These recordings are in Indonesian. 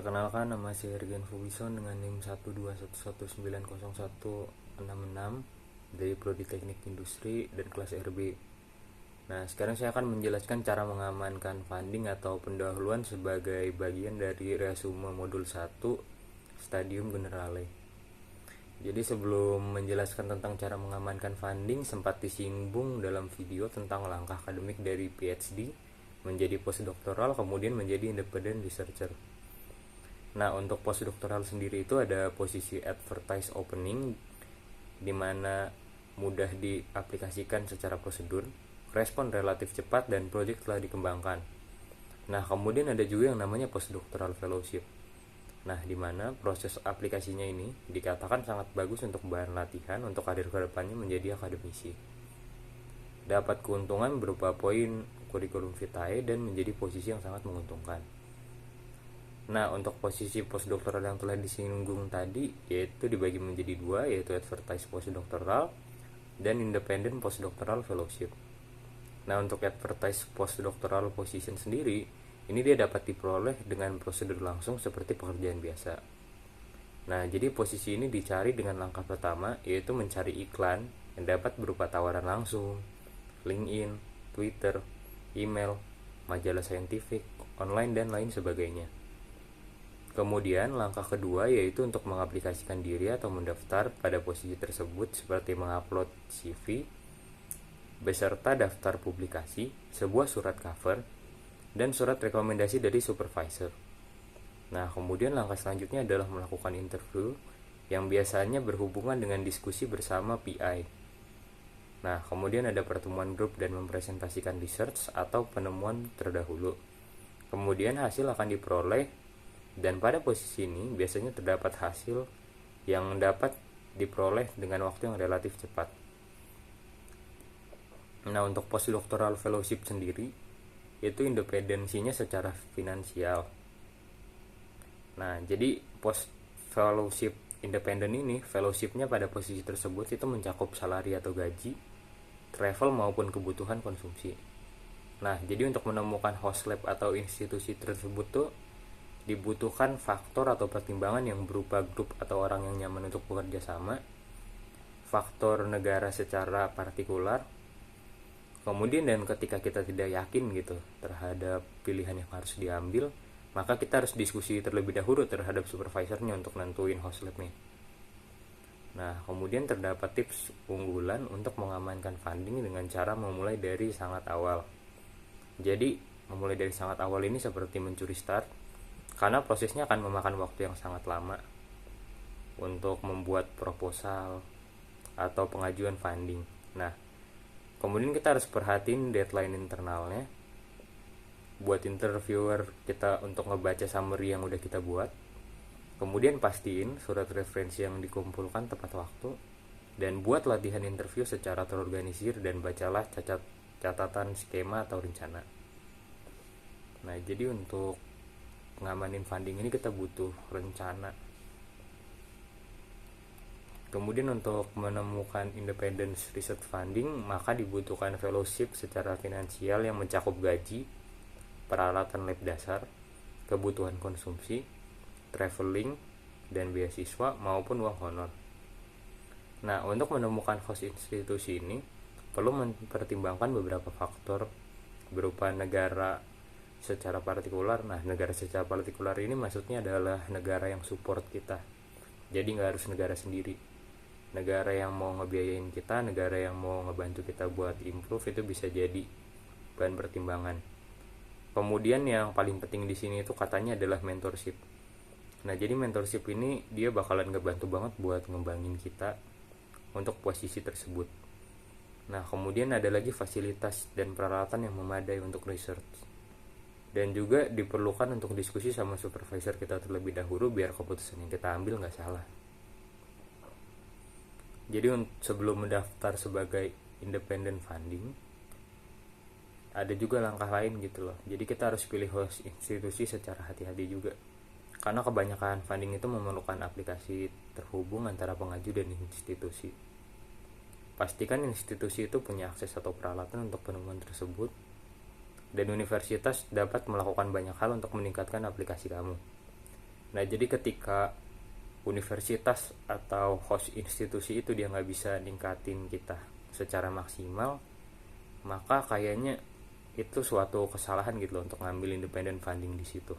Perkenalkan, nama saya Ergen Fubison dengan NIM 121190166 dari Prodi Teknik Industri dan kelas RB. Nah, sekarang saya akan menjelaskan cara mengamankan funding atau pendahuluan sebagai bagian dari resume modul 1 Stadium Generale. Jadi sebelum menjelaskan tentang cara mengamankan funding, sempat disinggung dalam video tentang langkah akademik dari PhD menjadi postdoktoral kemudian menjadi independent researcher. Nah, untuk postdoktoral sendiri itu ada posisi advertise opening di mana mudah diaplikasikan secara prosedur, respon relatif cepat, dan proyek telah dikembangkan. Nah, kemudian ada juga yang namanya postdoctoral fellowship. Nah, di mana proses aplikasinya ini dikatakan sangat bagus untuk bahan latihan untuk karir kedepannya menjadi akademisi. Dapat keuntungan berupa poin kurikulum vitae dan menjadi posisi yang sangat menguntungkan. Nah, untuk posisi postdoktoral yang telah disinggung tadi yaitu dibagi menjadi dua, yaitu advertise postdoktoral dan independent postdoctoral fellowship. Nah, untuk advertise postdoctoral position sendiri, ini dia dapat diperoleh dengan prosedur langsung seperti pekerjaan biasa. Nah, jadi posisi ini dicari dengan langkah pertama, yaitu mencari iklan yang dapat berupa tawaran langsung, LinkedIn, Twitter, email, majalah saintifik, online, dan lain sebagainya. Kemudian langkah kedua yaitu untuk mengaplikasikan diri atau mendaftar pada posisi tersebut seperti mengupload CV beserta daftar publikasi, sebuah surat cover, dan surat rekomendasi dari supervisor. Nah, kemudian langkah selanjutnya adalah melakukan interview yang biasanya berhubungan dengan diskusi bersama PI. Nah, kemudian ada pertemuan grup dan mempresentasikan research atau penemuan terdahulu. Kemudian hasil akan diperoleh, dan pada posisi ini biasanya terdapat hasil yang dapat diperoleh dengan waktu yang relatif cepat. Nah, untuk postdoctoral fellowship sendiri itu independensinya secara finansial. Nah, jadi post fellowship independen ini, fellowshipnya pada posisi tersebut itu mencakup salari atau gaji, travel maupun kebutuhan konsumsi. Nah, jadi untuk menemukan host lab atau institusi tersebut tuh dibutuhkan faktor atau pertimbangan yang berupa grup atau orang yang nyaman untuk bekerja sama, faktor negara secara partikular, kemudian dan ketika kita tidak yakin gitu terhadap pilihan yang harus diambil, maka kita harus diskusi terlebih dahulu terhadap supervisornya untuk nentuin host labnya. Nah, kemudian terdapat tips unggulan untuk mengamankan funding dengan cara memulai dari sangat awal. Jadi, memulai dari sangat awal ini seperti mencuri start, karena prosesnya akan memakan waktu yang sangat lama untuk membuat proposal atau pengajuan funding. Nah, kemudian kita harus perhatiin deadline internalnya buat interviewer kita untuk ngebaca summary yang udah kita buat. Kemudian pastiin surat referensi yang dikumpulkan tepat waktu, dan buat latihan interview secara terorganisir dan bacalah catatan skema atau rencana. Nah, jadi untuk ngamanin funding ini kita butuh rencana. Kemudian untuk menemukan independence research funding, maka dibutuhkan fellowship secara finansial yang mencakup gaji, peralatan lab dasar, kebutuhan konsumsi, traveling, dan beasiswa maupun uang honor. Nah, untuk menemukan host institusi ini perlu mempertimbangkan beberapa faktor berupa negara secara partikular. Nah, negara secara partikular ini maksudnya adalah negara yang support kita. Jadi nggak harus negara sendiri. Negara yang mau ngebiayain kita, negara yang mau ngebantu kita buat improve, itu bisa jadi bahan pertimbangan. Kemudian yang paling penting di sini itu katanya adalah mentorship. Nah, jadi mentorship ini dia bakalan ngebantu banget buat ngembangin kita untuk posisi tersebut. Nah, kemudian ada lagi fasilitas dan peralatan yang memadai untuk research. Dan juga diperlukan untuk diskusi sama supervisor kita terlebih dahulu biar keputusan yang kita ambil nggak salah. Jadi sebelum mendaftar sebagai independent funding, ada juga langkah lain gitu loh. Jadi kita harus pilih host institusi secara hati-hati juga, karena kebanyakan funding itu memerlukan aplikasi terhubung antara pengaju dan institusi. Pastikan institusi itu punya akses atau peralatan untuk penemuan tersebut, dan universitas dapat melakukan banyak hal untuk meningkatkan aplikasi kamu. Nah jadi ketika universitas atau host institusi itu dia nggak bisa ningkatin kita secara maksimal, maka kayaknya itu suatu kesalahan gitu loh untuk ngambil independent funding di situ.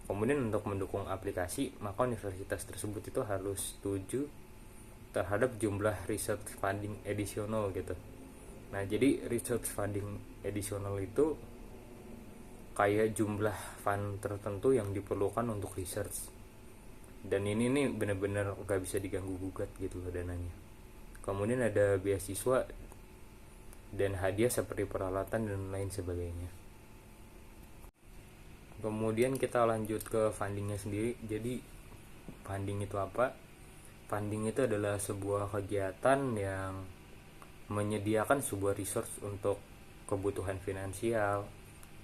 Kemudian untuk mendukung aplikasi, maka universitas tersebut itu harus setuju terhadap jumlah research funding additional gitu. Nah jadi research funding additional itu kayak jumlah fund tertentu yang diperlukan untuk research, dan ini nih bener-bener gak bisa diganggu gugat gitu loh dananya. Kemudian ada beasiswa dan hadiah seperti peralatan dan lain sebagainya. Kemudian kita lanjut ke fundingnya sendiri. Jadi funding itu apa? Funding itu adalah sebuah kegiatan yang menyediakan sebuah resource untuk kebutuhan finansial,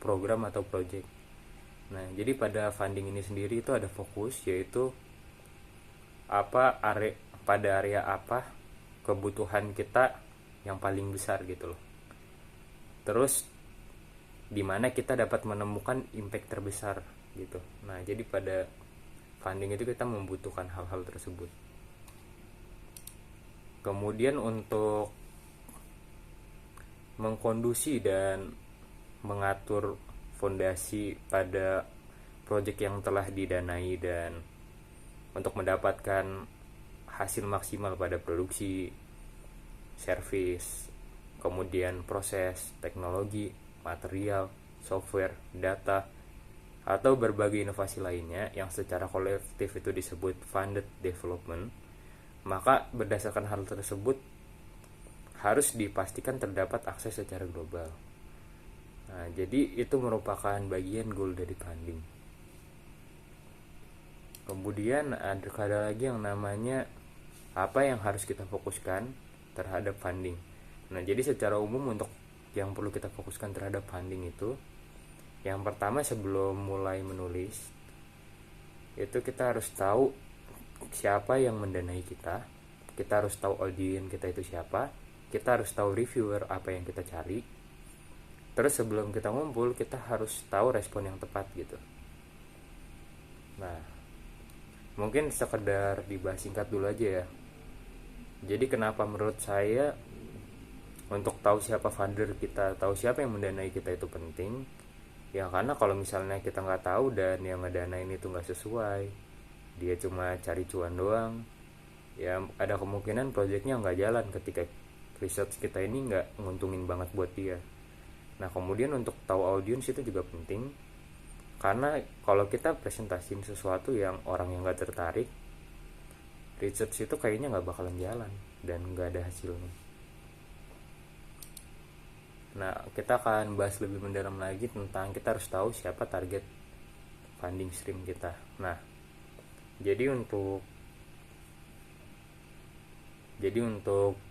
program atau project. Nah, jadi pada funding ini sendiri itu ada fokus, yaitu pada area apa kebutuhan kita yang paling besar gitu loh. Terus di mana kita dapat menemukan impact terbesar gitu. Nah, jadi pada funding itu kita membutuhkan hal-hal tersebut. Kemudian untuk mengkondusi dan mengatur fondasi pada proyek yang telah didanai dan untuk mendapatkan hasil maksimal pada produksi, service, kemudian proses, teknologi, material, software, data, atau berbagai inovasi lainnya yang secara kolektif itu disebut funded development, maka berdasarkan hal tersebut harus dipastikan terdapat akses secara global. Nah, jadi itu merupakan bagian goal dari funding. Kemudian ada lagi yang namanya apa yang harus kita fokuskan terhadap funding. Nah, jadi secara umum untuk yang perlu kita fokuskan terhadap funding itu, yang pertama sebelum mulai menulis, itu kita harus tahu siapa yang mendanai kita harus tahu audiens kita itu siapa, kita harus tahu reviewer apa yang kita cari. Terus sebelum kita ngumpul, kita harus tahu respon yang tepat gitu. Nah, mungkin sekedar dibahas singkat dulu aja ya. Jadi kenapa menurut saya untuk tahu siapa funder kita, tahu siapa yang mendanai kita itu penting? Ya karena kalau misalnya kita nggak tahu dan yang ngedanain itu nggak sesuai, dia cuma cari cuan doang, ya ada kemungkinan proyeknya nggak jalan ketika research kita ini nggak nguntungin banget buat dia. Nah kemudian untuk tahu audiens itu juga penting, karena kalau kita presentasiin sesuatu yang orang yang nggak tertarik, research itu kayaknya nggak bakalan jalan dan nggak ada hasilnya. Nah kita akan bahas lebih mendalam lagi tentang kita harus tahu siapa target funding stream kita. Nah jadi untuk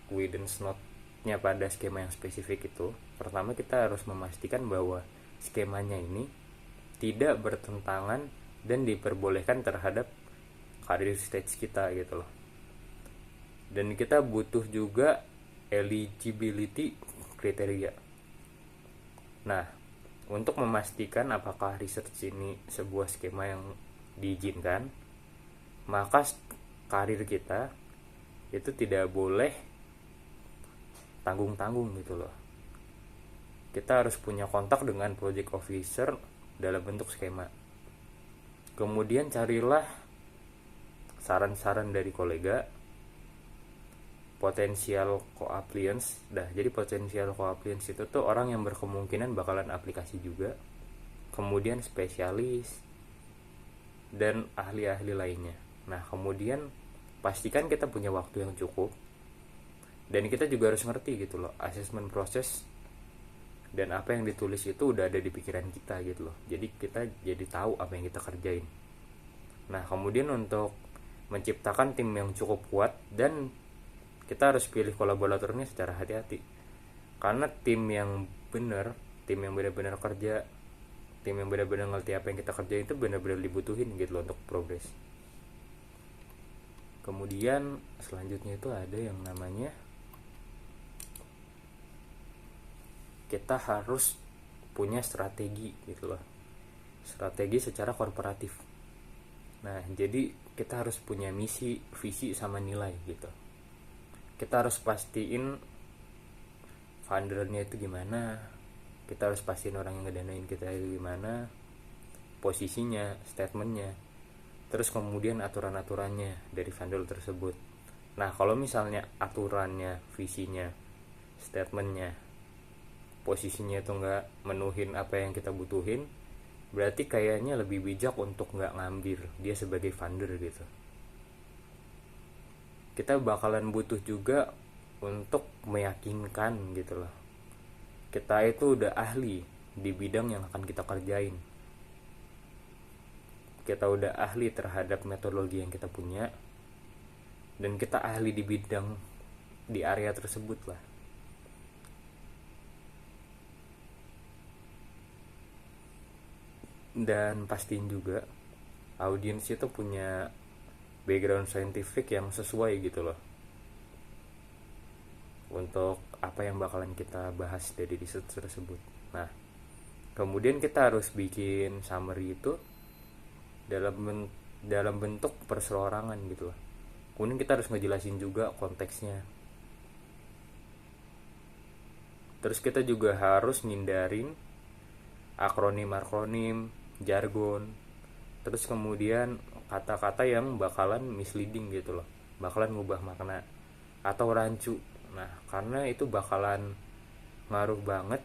guidance note-nya pada skema yang spesifik itu, pertama kita harus memastikan bahwa skemanya ini tidak bertentangan dan diperbolehkan terhadap career stage kita gitu loh. Dan kita butuh juga eligibility kriteria. Nah, untuk memastikan apakah research ini sebuah skema yang diizinkan, maka karir kita itu tidak boleh tanggung-tanggung gitu loh. Kita harus punya kontak dengan project officer dalam bentuk skema. Kemudian carilah saran-saran dari kolega, potensial co-appliance. Jadi potensial co-appliance itu tuh orang yang berkemungkinan bakalan aplikasi juga. Kemudian spesialis dan ahli-ahli lainnya. Nah, kemudian pastikan kita punya waktu yang cukup, dan kita juga harus ngerti gitu loh assessment proses dan apa yang ditulis itu udah ada di pikiran kita gitu loh. Jadi kita jadi tahu apa yang kita kerjain. Nah kemudian untuk menciptakan tim yang cukup kuat, dan kita harus pilih kolaboratornya secara hati-hati, karena tim yang benar-benar kerja, tim yang benar-benar ngerti apa yang kita kerjain itu benar-benar dibutuhin gitu loh untuk progres. Kemudian selanjutnya itu ada yang namanya kita harus punya strategi gitu loh. strategi secara korporatif. Nah, jadi kita harus punya misi, visi, sama nilai gitu. Kita harus pastiin foundernya itu gimana, kita harus pastiin orang yang ngedanain kita itu gimana, posisinya, statementnya, terus kemudian aturan-aturannya dari founder tersebut. Nah, kalau misalnya aturannya, visinya, statementnya, posisinya itu nggak menuhin apa yang kita butuhin, berarti kayaknya lebih bijak untuk nggak ngambil dia sebagai founder gitu. Kita bakalan butuh juga untuk meyakinkan gitu loh, kita itu udah ahli di bidang yang akan kita kerjain, kita udah ahli terhadap metodologi yang kita punya, dan kita ahli di bidang, di area tersebut lah. Dan pastiin juga audiens itu punya background scientific yang sesuai gitu loh untuk apa yang bakalan kita bahas dari riset tersebut. Nah, kemudian kita harus bikin summary itu dalam bentuk perseorangan gitu loh. Kemudian kita harus ngejelasin juga konteksnya. Terus kita juga harus ngindarin akronim, jargon, terus kemudian kata-kata yang bakalan misleading gitu loh, bakalan ngubah makna atau rancu. Nah, karena itu bakalan ngaruh banget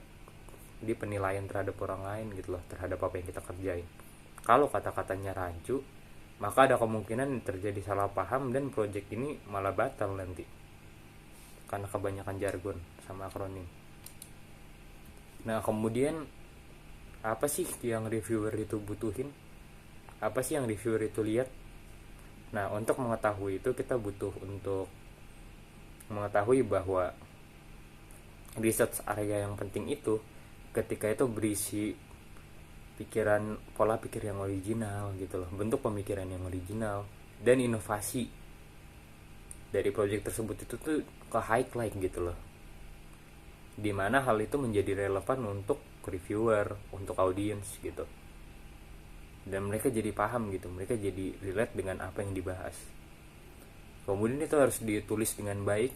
di penilaian terhadap orang lain gitu loh, terhadap apa yang kita kerjain. Kalau kata-katanya rancu, maka ada kemungkinan terjadi salah paham dan project ini malah batal nanti karena kebanyakan jargon sama akronim. Nah, kemudian apa sih yang reviewer itu butuhin? Apa sih yang reviewer itu lihat? Nah, untuk mengetahui itu kita butuh untuk mengetahui bahwa research area yang penting itu ketika itu berisi pola pikir yang original gitu loh, bentuk pemikiran yang original, dan inovasi dari project tersebut itu tuh ke highlight gitu loh, dimana hal itu menjadi relevan untuk reviewer, untuk audiens gitu, dan mereka jadi paham gitu, mereka jadi relate dengan apa yang dibahas. Kemudian itu harus ditulis dengan baik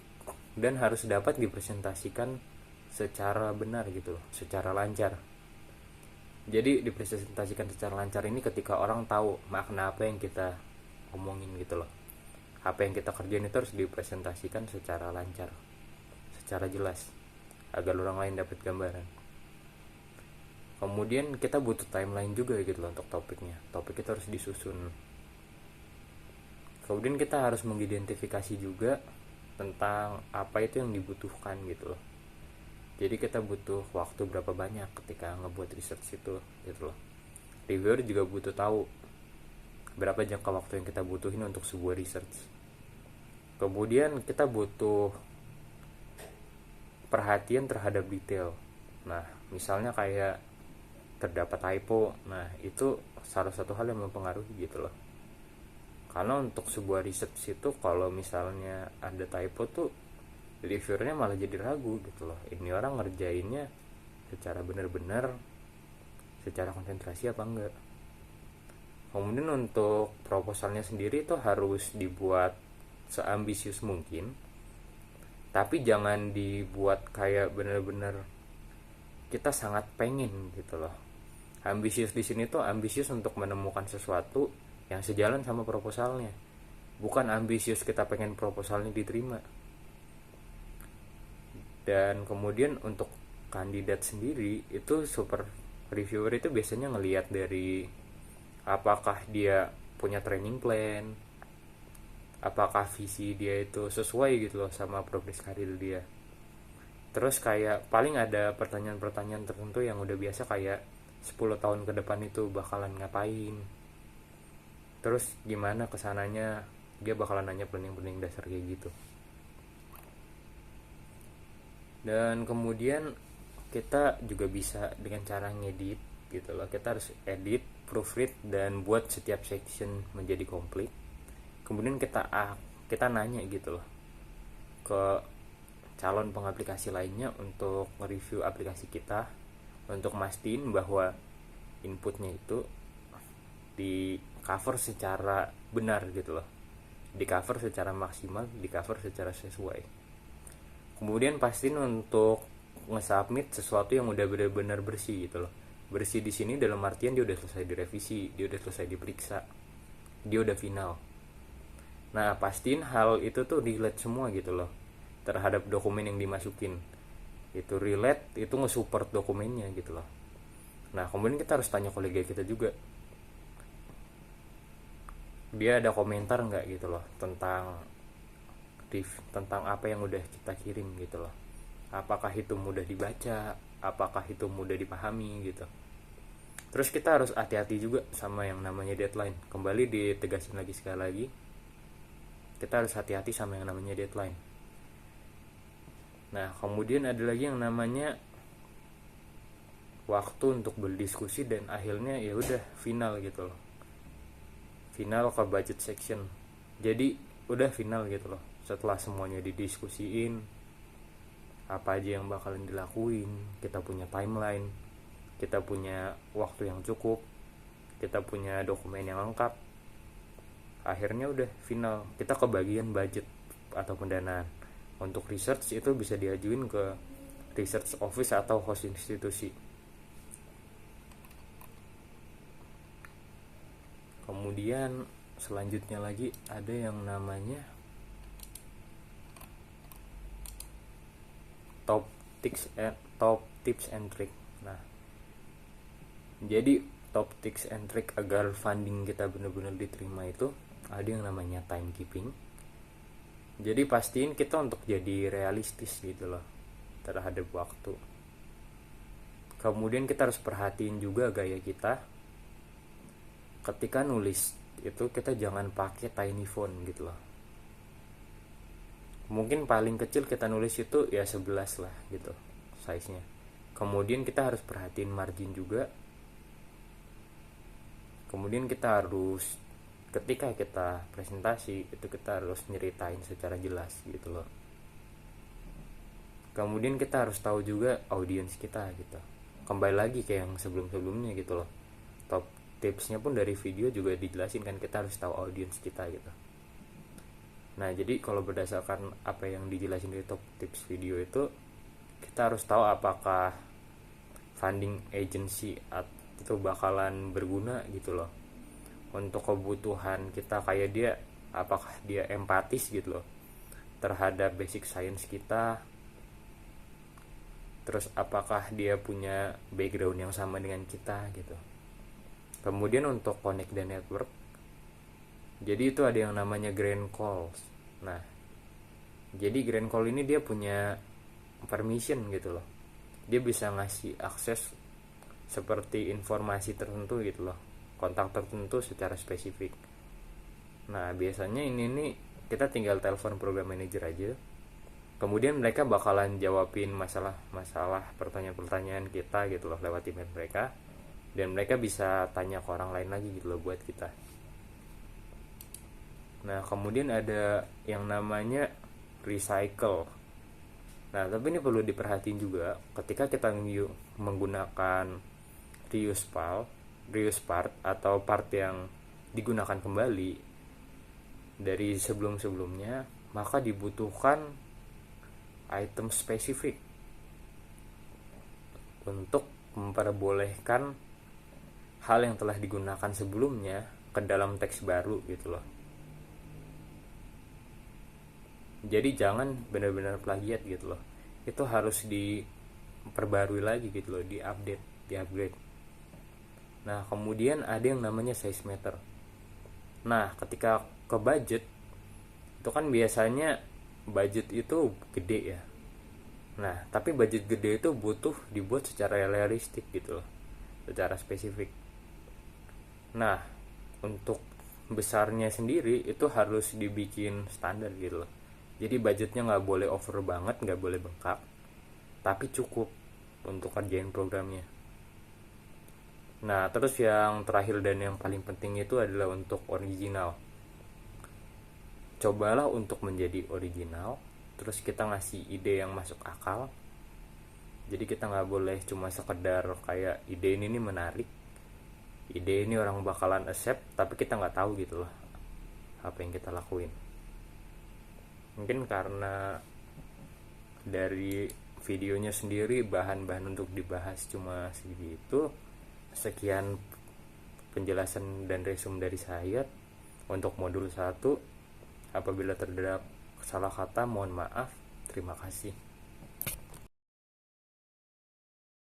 dan harus dapat dipresentasikan secara benar gitu loh, secara lancar. Jadi dipresentasikan secara lancar ini ketika orang tahu makna apa yang kita omongin gitu loh, apa yang kita kerjain itu harus dipresentasikan secara lancar, secara jelas, agar orang lain dapat gambaran. Kemudian kita butuh timeline juga gitu loh untuk topiknya. Topik itu harus disusun. Kemudian kita harus mengidentifikasi juga tentang apa itu yang dibutuhkan gitu loh. Jadi kita butuh waktu berapa banyak ketika ngebuat research itu gitu loh. Reviewer juga butuh tahu berapa jangka waktu yang kita butuhin untuk sebuah research. Kemudian kita butuh perhatian terhadap detail. Nah, misalnya kayak terdapat typo, nah itu salah satu hal yang mempengaruhi gitu loh. Karena untuk sebuah research itu kalau misalnya ada typo tuh reviewernya malah jadi ragu gitu loh, ini orang ngerjainnya secara benar-benar, secara konsentrasi apa enggak. Kemudian untuk proposalnya sendiri itu harus dibuat seambisius mungkin, tapi jangan dibuat kayak benar-benar kita sangat pengen gitu loh. Ambisius di sini tuh ambisius untuk menemukan sesuatu yang sejalan sama proposalnya, bukan ambisius kita pengen proposalnya diterima. Dan kemudian untuk kandidat sendiri itu super reviewer itu biasanya ngelihat dari apakah dia punya training plan, apakah visi dia itu sesuai gitu loh sama progres karir dia. Terus kayak paling ada pertanyaan-pertanyaan tertentu yang udah biasa, kayak 10 tahun ke depan itu bakalan ngapain, terus gimana kesananya, dia bakalan nanya planning dasar kayak gitu. Dan kemudian kita juga bisa dengan cara ngedit gitu loh, kita harus edit, proofread, dan buat setiap section menjadi komplit. Kemudian kita nanya gitu loh ke calon pengaplikasi lainnya untuk mereview aplikasi kita, untuk mastiin bahwa inputnya itu di cover secara benar gitu loh, di cover secara maksimal, di cover secara sesuai. Kemudian pastiin untuk nge-submit sesuatu yang udah benar-benar bersih gitu loh. Bersih di sini dalam artian dia udah selesai direvisi, dia udah selesai diperiksa, dia udah final. Nah, pastiin hal itu tuh relate semua gitu loh terhadap dokumen yang dimasukin. Itu relate, itu nge-support dokumennya gitu loh. Nah, kemudian kita harus tanya kolega kita juga, dia ada komentar nggak gitu loh tentang apa yang udah kita kirim gitu loh. Apakah itu mudah dibaca, apakah itu mudah dipahami gitu. Terus kita harus hati-hati juga sama yang namanya deadline. Kembali ditegasin lagi sekali lagi, kita harus hati-hati sama yang namanya deadline. Nah, kemudian ada lagi yang namanya waktu untuk berdiskusi dan akhirnya ya udah final gitu loh. Final ke budget section. Jadi udah final gitu loh. Setelah semuanya didiskusiin, apa aja yang bakalan dilakuin, kita punya timeline, kita punya waktu yang cukup, kita punya dokumen yang lengkap, akhirnya udah final. Kita ke bagian budget atau pendanaan. Untuk research itu bisa diajuin ke research office atau host institusi. Kemudian selanjutnya lagi ada yang namanya top tips and trick. Nah, jadi top tips and trick agar funding kita benar-benar diterima itu ada yang namanya timekeeping. Jadi pastiin kita untuk jadi realistis gitu loh terhadap waktu. Kemudian kita harus perhatiin juga gaya kita. Ketika nulis itu kita jangan pakai tiny font gitu loh. Mungkin paling kecil kita nulis itu ya 11 lah gitu size-nya. Kemudian kita harus perhatiin margin juga. Kemudian kita harus, ketika kita presentasi itu kita harus nyeritain secara jelas gitu loh. Kemudian kita harus tahu juga audiens kita gitu. Kembali lagi kayak yang sebelum-sebelumnya gitu loh. Top tipsnya pun dari video juga dijelasin kan, kita harus tahu audiens kita gitu. Nah, jadi kalau berdasarkan apa yang dijelasin di top tips video itu, kita harus tahu apakah funding agency itu bakalan berguna gitu loh untuk kebutuhan kita, kayak dia apakah dia empatis gitu loh terhadap basic science kita, terus apakah dia punya background yang sama dengan kita gitu. Kemudian untuk connect dan network, jadi itu ada yang namanya grand calls. Nah, jadi grand call ini dia punya permission gitu loh, dia bisa ngasih akses seperti informasi tertentu gitu loh, kontak tertentu secara spesifik. Nah, biasanya ini nih kita tinggal telepon program manager aja, kemudian mereka bakalan jawabin masalah pertanyaan-pertanyaan kita gitu loh lewat email mereka, dan mereka bisa tanya ke orang lain lagi gitu loh buat kita. Nah, kemudian ada yang namanya recycle. Nah, tapi ini perlu diperhatiin juga ketika kita menggunakan reuse part atau part yang digunakan kembali dari sebelum-sebelumnya, maka dibutuhkan item spesifik untuk memperbolehkan hal yang telah digunakan sebelumnya ke dalam teks baru gitu loh. Jadi jangan benar-benar plagiat gitu loh, itu harus diperbarui lagi gitu loh, diupgrade. Nah, kemudian ada yang namanya size meter. Nah, ketika ke budget itu kan biasanya budget itu gede ya. Nah, tapi budget gede itu butuh dibuat secara realistik gitu loh, secara spesifik. Nah, untuk besarnya sendiri itu harus dibikin standar gitu loh. Jadi budgetnya nggak boleh over banget, nggak boleh bengkak, tapi cukup untuk kerjain programnya. Nah, terus yang terakhir dan yang paling penting itu adalah untuk original. Cobalah untuk menjadi original, terus kita ngasih ide yang masuk akal. Jadi kita nggak boleh cuma sekedar kayak ide ini nih menarik, ide ini orang bakalan accept, tapi kita nggak tahu gitu loh apa yang kita lakuin. Mungkin karena dari videonya sendiri bahan-bahan untuk dibahas cuma segitu. Sekian penjelasan dan resume dari saya untuk modul 1. Apabila terdapat salah kata mohon maaf. Terima kasih.